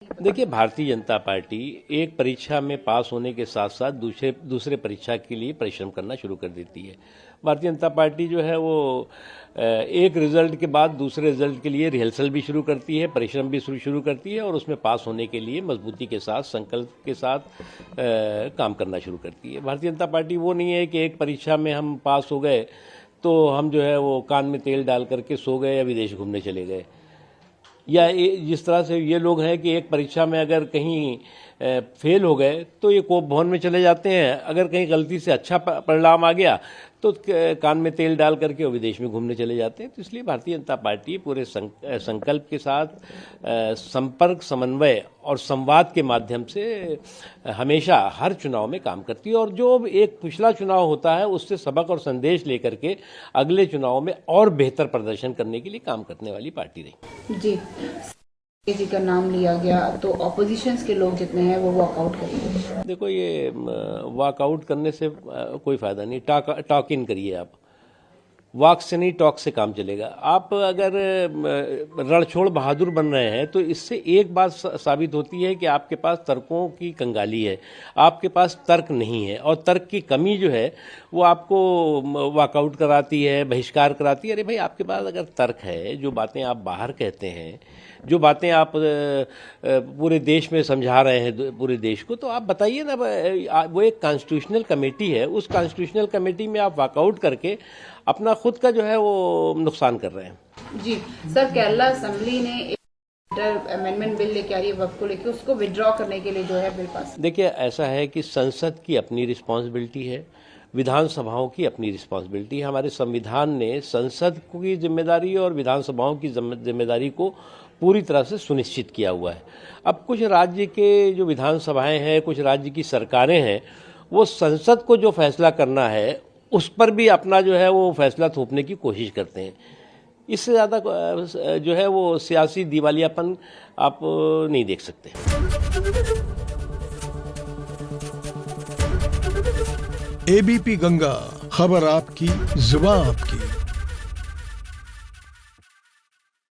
देखिए, भारतीय जनता पार्टी एक परीक्षा में पास होने के साथ साथ दूसरे परीक्षा के लिए परिश्रम करना शुरू कर देती है। भारतीय जनता पार्टी जो है वो एक रिजल्ट के बाद दूसरे रिजल्ट के लिए रिहर्सल भी शुरू करती है, परिश्रम भी शुरू करती है और उसमें पास होने के लिए मजबूती के साथ, संकल्प के साथ काम करना शुरू करती है। भारतीय जनता पार्टी वो नहीं है कि एक परीक्षा में हम पास हो गए तो हम जो है वो कान में तेल डाल करके सो गए या विदेश घूमने चले गए, या जिस तरह से ये लोग हैं कि एक परीक्षा में अगर कहीं फेल हो गए तो ये कोप भवन में चले जाते हैं, अगर कहीं गलती से अच्छा परिणाम आ गया तो कान में तेल डाल करके वो विदेश में घूमने चले जाते हैं। तो इसलिए भारतीय जनता पार्टी पूरे संकल्प के साथ संपर्क, समन्वय और संवाद के माध्यम से हमेशा हर चुनाव में काम करती है और जो एक पिछला चुनाव होता है उससे सबक और संदेश लेकर के अगले चुनाव में और बेहतर प्रदर्शन करने के लिए काम करने वाली पार्टी रही। जी का नाम लिया गया तो ऑपोजिशंस के लोग जितने हैं वो वॉकआउट करेंगे। देखो, ये वॉकआउट करने से कोई फायदा नहीं। टॉक इन करिए आप, वॉक से नहीं टॉक से काम चलेगा। आप अगर रणछोड़ बहादुर बन रहे हैं तो इससे एक बात साबित होती है कि आपके पास तर्कों की कंगाली है, आपके पास तर्क नहीं है और तर्क की कमी जो है वो आपको वॉकआउट कराती है, बहिष्कार कराती है। अरे भाई, आपके पास अगर तर्क है, जो बातें आप बाहर कहते हैं, जो बातें आप पूरे देश में समझा रहे हैं पूरे देश को, तो आप बताइए ना। वो एक कॉन्स्टिट्यूशनल कमेटी है, उस कॉन्स्टिट्यूशनल कमेटी में आप वॉकआउट करके अपना खुद का जो है वो नुकसान कर रहे हैं। जी सर, केरला असेंबली ने अमेंडमेंट बिल लेके आ रही है वक्फ को लेकर, उसको विड्रॉ करने के लिए जो है बिल पास। देखिए, ऐसा है कि संसद की अपनी रिस्पॉन्सिबिलिटी है, विधानसभाओं की अपनी रिस्पॉन्सिबिलिटी है। हमारे संविधान ने संसद की जिम्मेदारी और विधानसभाओं की जिम्मेदारी को पूरी तरह से सुनिश्चित किया हुआ है। अब कुछ राज्य के जो विधानसभाएं हैं, कुछ राज्य की सरकारें हैं, वो संसद को जो फैसला करना है उस पर भी अपना जो है वो फैसला थोपने की कोशिश करते हैं। इससे ज़्यादा जो है वो सियासी दिवालियापन आप नहीं देख सकते। एबीपी गंगा, खबर आपकी, जुबान आपकी।